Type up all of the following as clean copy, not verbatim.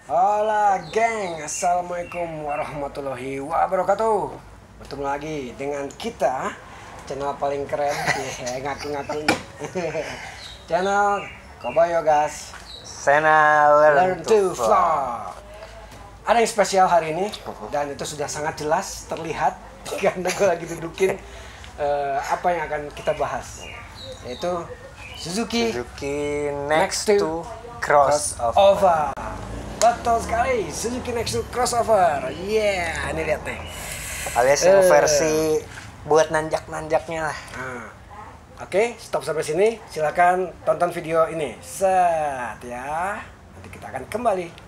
Hola geng, assalamualaikum warahmatullahi wabarakatuh. Bertemu lagi dengan kita, channel paling keren, ngaku-ngaku. Channel Kobayogas, Channel Learn to Vlog. Ada yang spesial hari ini dan itu sudah sangat jelas terlihat karena gue lagi dudukin apa yang akan kita bahas, yaitu Suzuki Next to Crossover. Betul sekali, Suzuki Next to Crossover. Yeah, ini lihat nih. Alias yang versi buat nanjak-nanjaknya lah. Oke, stop sampai sini. Silakan tonton video ini. Set ya. Nanti kita akan kembali.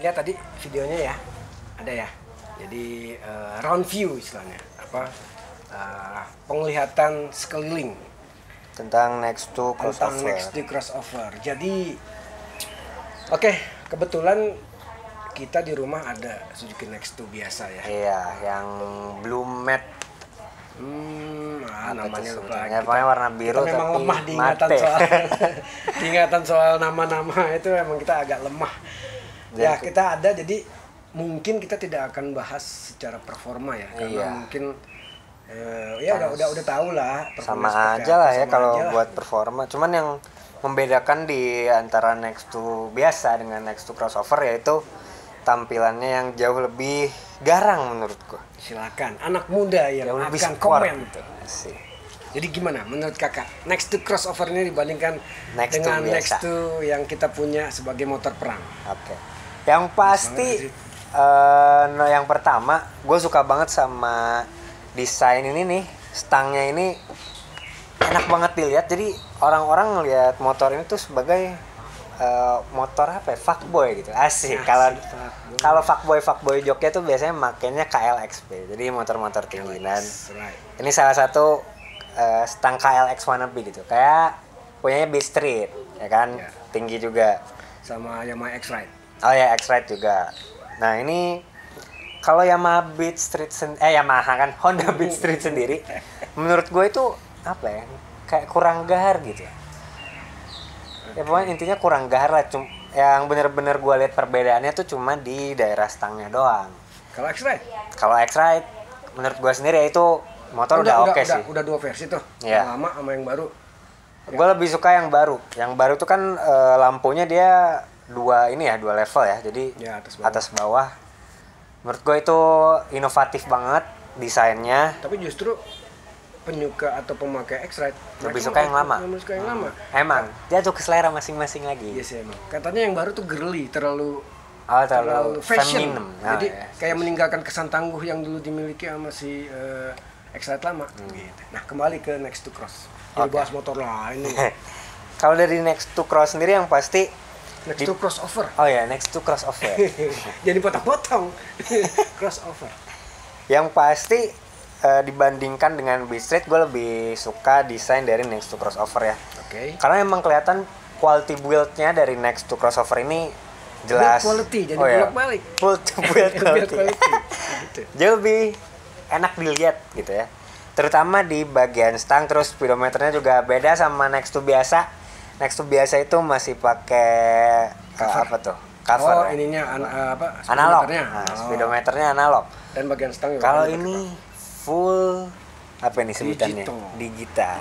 Lihat tadi videonya ya, ada ya. Jadi round view istilahnya, penglihatan sekeliling Tentang Next to Crossover. Jadi, oke, kebetulan kita di rumah ada Suzuki Next to biasa ya. Iya, yang blue matte. Namanya lupa. Pokoknya warna biru kita memang tapi lemah diingatan soal nama-nama itu memang kita agak lemah. Ya kita ada, jadi mungkin kita tidak akan bahas secara performa ya, karena mungkin udah tahu lah sama aja lah ya kalau buat performa. Cuman yang membedakan di antara Next to biasa dengan Next to Crossover yaitu tampilannya yang jauh lebih garang menurutku. Silakan anak muda yang jauh akan komen gitu. Jadi gimana menurut kakak Next to Crossover ini dibandingkan dengan Next to yang kita punya sebagai motor perang? Oke. Yang pasti yang pertama gue suka banget sama desain ini nih, stangnya ini enak banget dilihat. Jadi orang-orang ngelihat motor ini tuh sebagai motor apa ya, fuckboy gitu, asik. Kalau fuckboy joknya tuh biasanya makainya KLXP, jadi motor-motor tinggi. Dan ini salah satu stang KLX wannabe gitu, kayak punyanya Beat Street ya kan, tinggi juga, sama Yamaha X-Ride. Oh ya, X-Ride juga. Nah ini kalau Yamaha kan Honda Beat Street sendiri, menurut gue itu apa ya, kayak kurang gahar gitu. Ya pokoknya intinya kurang gahar lah. Yang bener-bener gue lihat perbedaannya tuh cuma di daerah stangnya doang. Kalau X-Ride? Kalau X-Ride menurut gue sendiri ya itu motor udah oke sih. Udah dua versi tuh. Iya. Yang lama sama yang baru. Gue lebih suka yang baru. Yang baru tuh kan lampunya dia dua level ya. Jadi Ya, atas bawah. Menurut gue itu inovatif banget desainnya. Tapi justru penyuka atau pemakai X-Ride Lebih mereka suka yang lama. Lebih suka yang lama. Emang dia tuh ke selera masing-masing lagi. Iya sih emang. Katanya yang baru tuh girly, terlalu Terlalu fashion. feminim. Jadi ya. kayak meninggalkan kesan tangguh yang dulu dimiliki sama si X-Ride lama. Gitu. Nah, kembali ke Next to Cross. Jadi Oke. bahas motor lain nih. Kalau dari Next to Cross sendiri yang pasti Next to Crossover. oh ya Next to Crossover. Jadi potong-potong. Crossover. Yang pasti dibandingkan dengan Beat Street, gue lebih suka desain dari Next to Crossover ya. Oke. Karena emang kelihatan quality build-nya dari Next to Crossover ini jelas. Build quality, jadi bolak-balik. Build Build quality. quality. Gitu. Jauh lebih enak dilihat gitu ya. Terutama di bagian stang, terus speedometernya juga beda sama Next to biasa. Next to biasa itu masih pakai apa tuh? Cover. Oh, ya? ininya Analog. speedometernya. Nah, speedometernya analog. Dan bagian stang juga Kalau pakai ini cover. full apa ini sebutannya? Digital. Digital.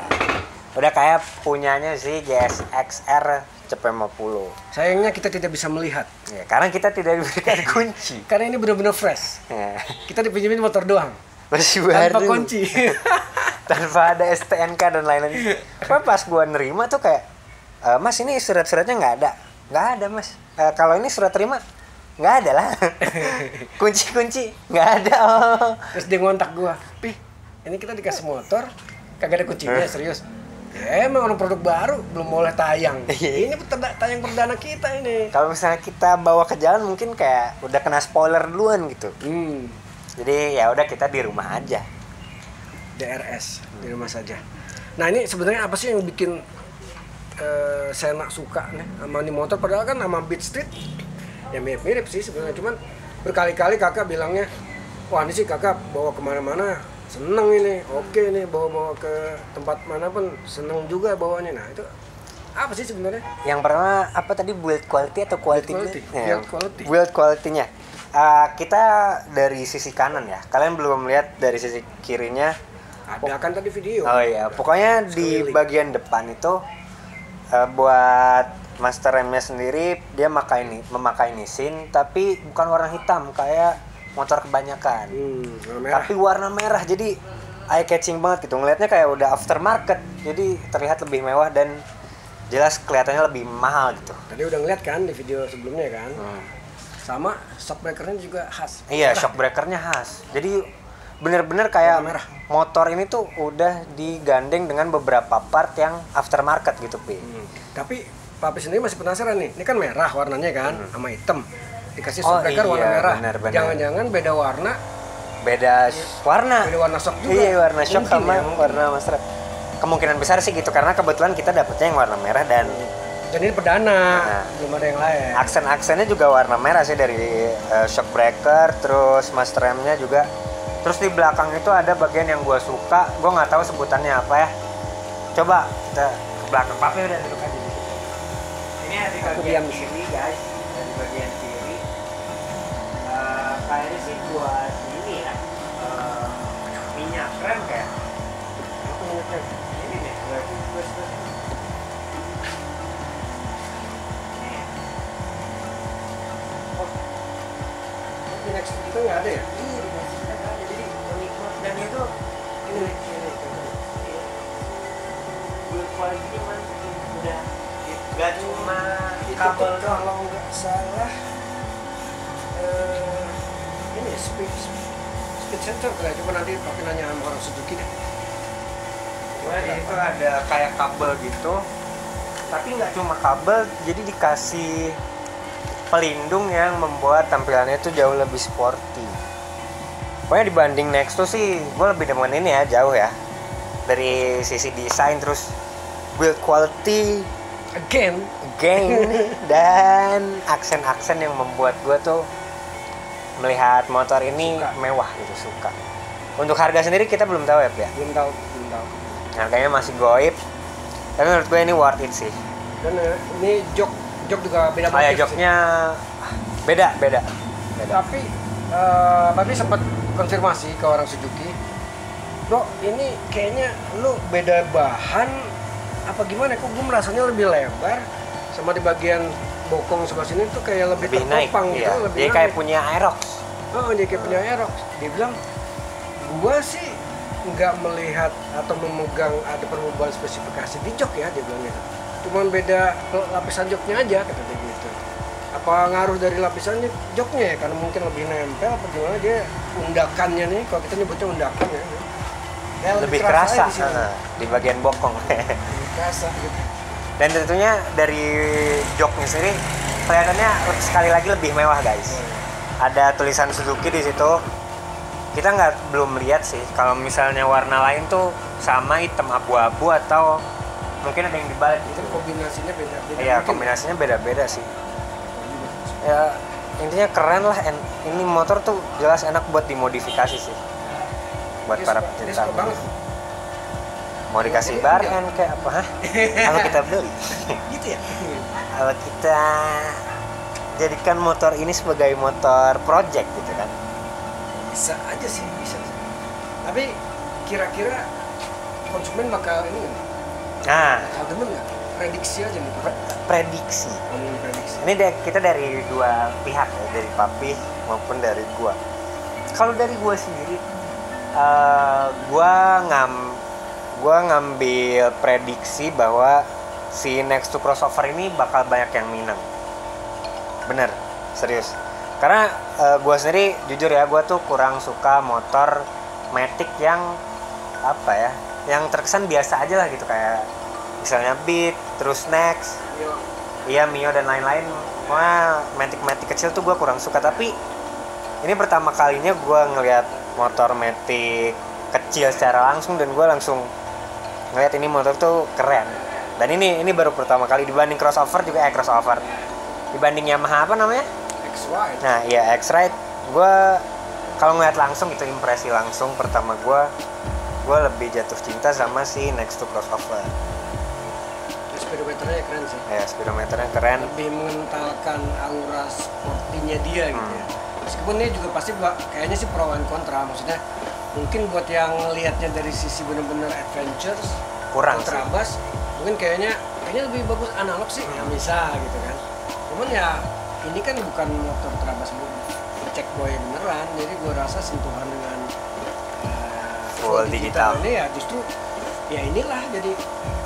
Udah kayak punyanya sih GSX-R CP50. Sayangnya kita tidak bisa melihat Ya, karena kita tidak diberikan kunci. karena ini benar-benar fresh. Ya, Kita dipinjemin motor doang masih tanpa baru. kunci. Tanpa ada STNK dan lain-lain. Tapi pas gua nerima tuh kayak Mas ini surat-suratnya nggak ada. Nggak ada Mas. Kalau ini surat terima nggak ada lah. Kunci-kunci nggak ada. Oh. Terus dia ngontak gua, "Pih, ini kita dikasih motor kagak ada kuncinya, serius." Ya, emang orang produk baru belum boleh tayang. Ini tayang perdana kita ini. Kalau misalnya kita bawa ke jalan mungkin kayak udah kena spoiler duluan gitu. Jadi ya udah kita di rumah aja. DRS di rumah saja. Nah, ini sebenarnya apa sih yang bikin saya nak suka nih sama ini motor, padahal kan sama Beat Street ya mirip-mirip sih sebenarnya, cuman berkali-kali kakak bilangnya, wah ini sih kakak bawa kemana-mana seneng ini, oke nih bawa-bawa ke tempat manapun seneng juga bawanya. Nah itu apa sih sebenarnya? Yang pertama apa tadi, build quality atau quality? Build quality. Build quality-nya. Kita dari sisi kanan ya. Kalian belum lihat dari sisi kirinya. Ada kan tadi video. Oh iya, pokoknya di Sekeliling. bagian depan itu buat master remnya sendiri dia memakai nisin, tapi bukan warna hitam kayak motor kebanyakan. Warna merah. Tapi warna merah, jadi eye catching banget gitu. Ngelihatnya kayak udah aftermarket, jadi terlihat lebih mewah dan jelas kelihatannya lebih mahal gitu. Tadi udah ngeliat kan di video sebelumnya kan. Sama shockbreakernya juga khas. Iya, shockbreakernya khas. Jadi bener-bener kayak Warna merah. motor ini tuh udah digandeng dengan beberapa part yang aftermarket gitu, Pi. Tapi Papi sendiri masih penasaran nih. Ini kan merah warnanya kan, sama hitam. Dikasih Oh, shockbreaker warna iya, merah. benar. Jangan-jangan beda warna, Beda warna. beda warna shock juga. Iya, warna shock Mungkin sama ya, mungkin. warna master. Kemungkinan besar sih gitu karena kebetulan kita dapetnya yang warna merah dan Dan ini perdana, Nah. belum ada yang lain. aksen-aksennya juga warna merah sih dari shockbreaker, terus master remnya juga. Terus di belakang itu ada bagian yang gua suka, gua nggak tahu sebutannya apa ya. Coba kita ke belakang. Papi udah duduk aja di situ. Ini ada di Aku bagian diam di kiri guys, dari bagian kiri. Kayaknya sih buat ini ya, minyak rem kayak. Aku ingatnya. Ini nih, terus. Di next kita nggak ada ya? Iya, di sini kita nggak ada. Jadi penikmat dan itu Ini. build quality mantap, udah gak cuma Itu kabel tuh doang. kalau nggak salah ini speed sensor kali ya. Coba nanti Papi nanya sama orang Suzuki deh. Cuma di situ ada kayak kabel gitu, tapi nggak cuma kabel, jadi dikasih pelindung yang membuat tampilannya itu jauh lebih sporty. Pokoknya dibanding Nexto sih, gue lebih demen ini ya, jauh ya. Dari sisi desain, terus build quality, Again, dan aksen-aksen yang membuat gue tuh melihat motor ini Suka. mewah gitu, suka. Untuk harga sendiri kita belum tahu ya, Pi, ya. belum tahu. Harganya masih goib, tapi menurut gue ini worth it sih. Dan ini jok juga beda Oh ya, motif sih. joknya beda. Tapi Tapi sempat konfirmasi ke orang Suzuki, bro ini kayaknya lu beda bahan apa gimana, kok gue merasanya lebih lebar sama di bagian bokong sebelah sini tuh kayak lebih tertopang gitu, iya. lebih Dia naik. kayak punya Aerox. Dia kayak punya Aerox. Dia bilang, gua sih nggak melihat atau memegang ada perubahan spesifikasi di jok ya, dia bilang gitu. Cuman beda lapisan joknya aja, kata dia gitu. Apa ngaruh dari lapisan joknya ya, karena mungkin lebih nempel apa gimana, dia undakannya nih, kalau kita nyebutnya undakan ya. Kayak Lebih kerasa di di bagian bokong. lebih kerasa gitu. Dan tentunya dari joknya sendiri kelihatannya sekali lagi lebih mewah guys. Ada tulisan Suzuki di situ. Kita belum lihat sih kalau misalnya warna lain tuh sama hitam abu-abu atau mungkin ada yang dibalik Itu gitu. kombinasinya beda-beda. Iya, kombinasinya beda-beda sih. Ya intinya keren lah. Ini motor tuh jelas enak buat dimodifikasi sih. Buat para pecinta. Mau dikasih bar kan kayak apa? Hah? Kalau kita beli. Gitu ya. Kalau kita jadikan motor ini sebagai motor project gitu kan. Bisa aja sih, bisa. Tapi kira-kira konsumen bakal ini nggak? Bakal demen nggak? Prediksi aja nih Pak. Prediksi. Ngomongin prediksi. Ini kita dari dua pihak ya, dari Papi maupun dari gua. Kalau dari gua sendiri, gua ngambil prediksi bahwa si Next to crossover ini bakal banyak yang minang. Bener, serius. Karena gue sendiri jujur ya, gue tuh kurang suka motor Matic yang apa ya, yang terkesan biasa aja lah gitu, kayak misalnya Beat, terus Next, iya Mio dan lain-lain. Wah, Matic kecil tuh gue kurang suka. Tapi ini pertama kalinya gue ngelihat motor Matic kecil secara langsung dan gue langsung ngelihat ini motor tuh keren. Dan ini baru pertama kali dibanding crossover juga crossover. Dibanding Yamaha apa namanya? X-Ride. Nah, iya X-Ride. Gue kalau ngeliat langsung itu impresi langsung pertama gue lebih jatuh cinta sama si Next to crossover. Speedometernya keren sih. Ya, speedometernya keren. Lebih mengentalkan aura sportinya dia gitu ya. Meskipun dia juga pasti kayaknya sih pro and kontra. Maksudnya mungkin buat yang lihatnya dari sisi benar-benar adventures, Kurang terabas, mungkin kayaknya lebih bagus analog sih, ya bisa gitu kan. Cuman ya ini kan bukan motor terabas cek boy beneran, jadi gue rasa sentuhan dengan full digital ini ya justru ya inilah jadi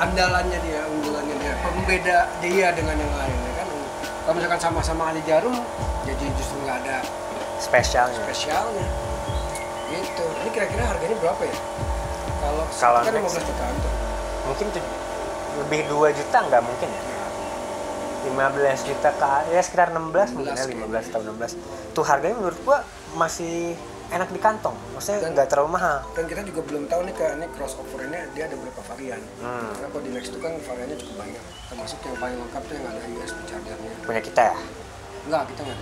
andalannya dia, unggulannya dia, pembeda dia dengan yang lain ya kan. Kalau misalkan sama-sama ada jarum, jadi justru nggak ada spesialnya gitu. Ini kira-kira harganya berapa ya? Kalau kan 15 jutaan tuh mungkin lebih 2 juta nggak mungkin ya? 15 juta ya sekitar 16 mungkin ya, 15 atau 16 tuh harganya menurut gua masih enak di kantong, maksudnya nggak terlalu mahal. Dan kita juga belum tahu nih ini crossover ini dia ada berapa varian. Karena kalau di Next itu kan variannya cukup banyak, termasuk yang paling lengkap tuh yang ada USB chargernya. Punya kita ya? Enggak, kita nggak.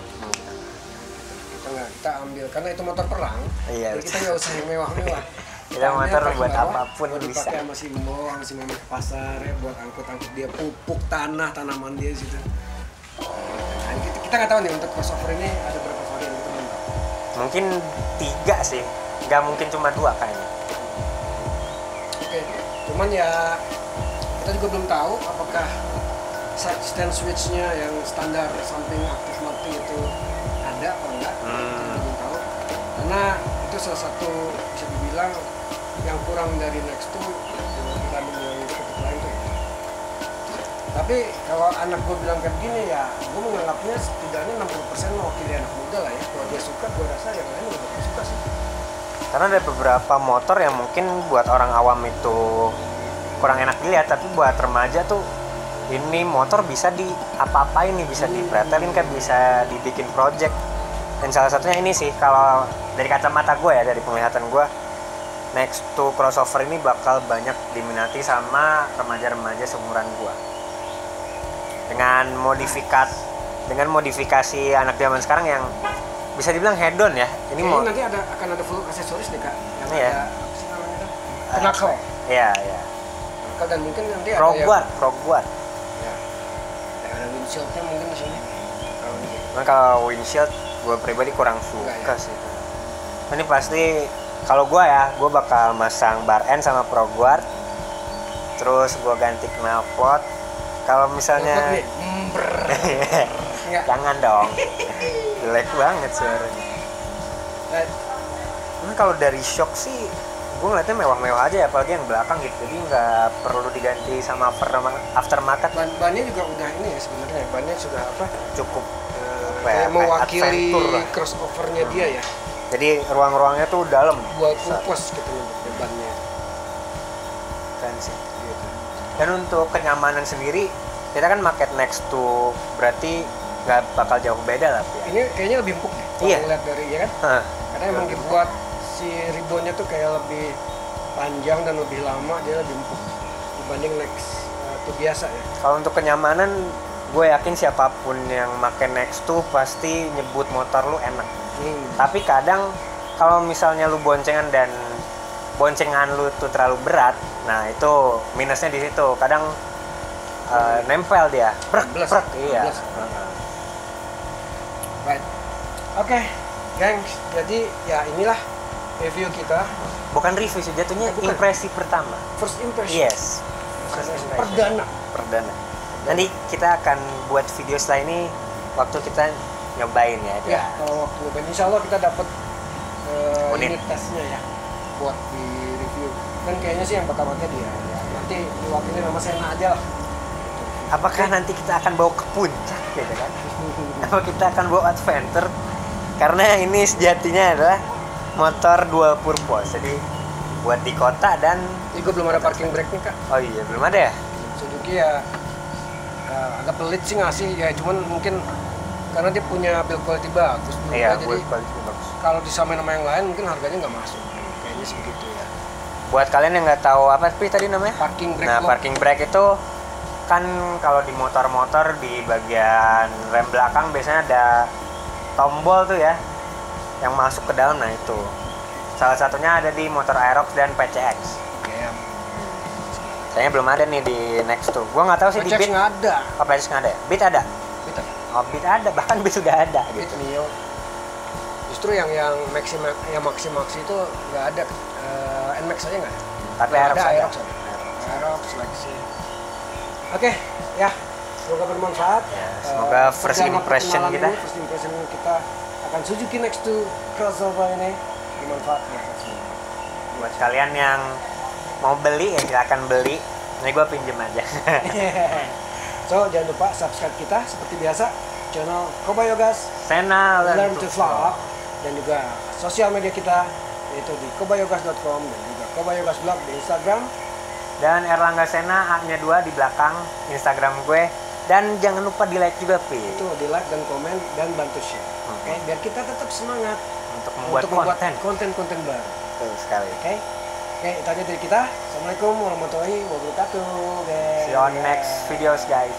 Kita ambil karena itu motor perang. Iya, jadi kita nggak usah yang mewah-mewah. Kita motor buat apapun bisa. bisa. Dipakai sama si Mbo, sama si Mami ke pasar ya, buat angkut-angkut dia, pupuk tanaman dia situ. Nah, kita nggak tahu nih untuk crossover ini ada berapa varian kita belum tahu. Mungkin 3 sih, nggak mungkin cuma 2 kayaknya. Oke, cuman ya kita juga belum tahu apakah stand switch-nya yang standar samping aktif mati itu ada apa enggak. Kita belum tahu. Karena itu salah satu bisa dibilang yang kurang dari Next tuh dibanding dengan topik lain tuh. Tapi kalau anak gue bilang kayak gini ya, gue menganggapnya setidaknya 60% mewakili anak muda lah ya. Kalau dia suka, gue rasa yang lain juga bakal suka sih. Karena ada beberapa motor yang mungkin buat orang awam itu kurang enak dilihat, tapi buat remaja tuh ini motor bisa di apa-apain nih, bisa dipretelin kan, bisa dibikin project. Dan salah satunya ini sih, kalau dari kacamata gue ya, dari penglihatan gue, Next to crossover ini bakal banyak diminati sama remaja-remaja seumuran gue. Dengan modifikasi anak zaman sekarang yang bisa dibilang hedon ya. Ini nanti akan ada full aksesoris nih Kak. Yang iya. ada apa sih namanya? Knuckle. Iya. Knuckle dan mungkin nanti Frog guard. Ya. Ada windshieldnya mungkin di sini. Nah, kalau windshield gue pribadi kurang Enggak, suka ya? sih. Ini pasti kalau gue ya, gue bakal masang bar end sama pro guard, terus gue ganti knalpot. Kalau misalnya Knalpot nih, Enggak. jangan dong, jelek banget suaranya. Nah, Ini kalau dari shock sih, gue ngeliatnya mewah-mewah aja ya, apalagi yang belakang gitu. Jadi nggak perlu diganti sama aftermarket. bannya juga udah ini ya sebenarnya, bannya sudah apa? Cukup apa ya, Kayak mewakili adventure lah. crossovernya dia ya. Jadi ruang-ruangnya tuh dalam. Buat kupos gitu untuk bannya. Keren sih. Gitu. Dan untuk kenyamanan sendiri, kita kan market next to berarti nggak bakal jauh beda lah ya. Ini kayaknya lebih empuk ya. Kalau Iya. ngeliat dari ya kan. Hah. Karena emang dibuat si ribbonnya tuh kayak lebih panjang dan lebih lama, dia lebih empuk dibanding Next tuh biasa ya. Kalau untuk kenyamanan, gue yakin siapapun yang make next to pasti nyebut motor lu enak. Tapi kadang kalau misalnya lu boncengan dan boncengan lu tuh terlalu berat, nah itu minusnya di situ. Kadang nempel dia, prek, iya. Right. Oke, gengs. Jadi ya inilah review kita. Bukan review sih, jatuhnya Bukan. impresi pertama. First impression. Yes. First impression. Perdana. Nanti kita akan buat video setelah ini waktu kita nyobain ya. Ya, kalau waktu nyobain, insya Allah kita dapat Unit. unit tesnya ya buat di review. Dan kayaknya sih yang bakal pakai dia. Ya, nanti diwakili nama Sena aja lah. Apakah nanti kita akan bawa ke puncak gitu kan? Apa kita akan bawa adventure? Karena ini sejatinya adalah motor dual purpose. Jadi buat di kota dan Ini gue belum ada parking brake nih kak. oh iya belum ada ya? Suzuki ya agak pelit sih ngasih ya, cuman mungkin karena dia punya build quality bagus menurut Iya, gue, buat jadi quality bagus. kalau disamain sama yang lain mungkin harganya nggak masuk, kayaknya sih begitu ya. Buat kalian yang nggak tahu apa sih tadi namanya? Parking brake Nah, lock. parking brake itu kan kalau di motor-motor di bagian rem belakang biasanya ada tombol tuh ya yang masuk ke dalam. Nah itu salah satunya ada di motor Aerox dan PCX. Ya, Kayaknya belum ada nih di Next tuh. Gua nggak tahu sih di PCX Beat. nggak ada. Oh, PCX nggak ada ya? Beat ada? Kita Oh, Beat ada. Bahkan Beat sudah ada Beat gitu. Mio. Justru yang maxi itu nggak ada. Nmax aja nggak ada. Tapi Nggak Aerox ada, ada. Aerox ada. Aerox Lexi. Oke, ya. Semoga bermanfaat. Ya, semoga first perdana impression perkenalan kita. ini, first impression kita akan Suzuki Next to crossover ini bermanfaat buat semua. Buat kalian yang mau beli ya silakan beli. Ini gua pinjem aja. So, jangan lupa subscribe kita seperti biasa channel Kobayogas Sena Learn to Vlog, dan juga sosial media kita yaitu di kobayogas.com dan juga Kobayogas Blog di Instagram. Dan Erlangga Sena A-nya 2 di belakang Instagram gue. Dan jangan lupa di like juga Pi Itu di like dan komen dan bantu share. Oke, biar kita tetap semangat untuk membuat konten-konten baru. Betul sekali. Oke. Oke, itu aja dari kita. Assalamualaikum warahmatullahi wabarakatuh, guys. See you on next videos guys.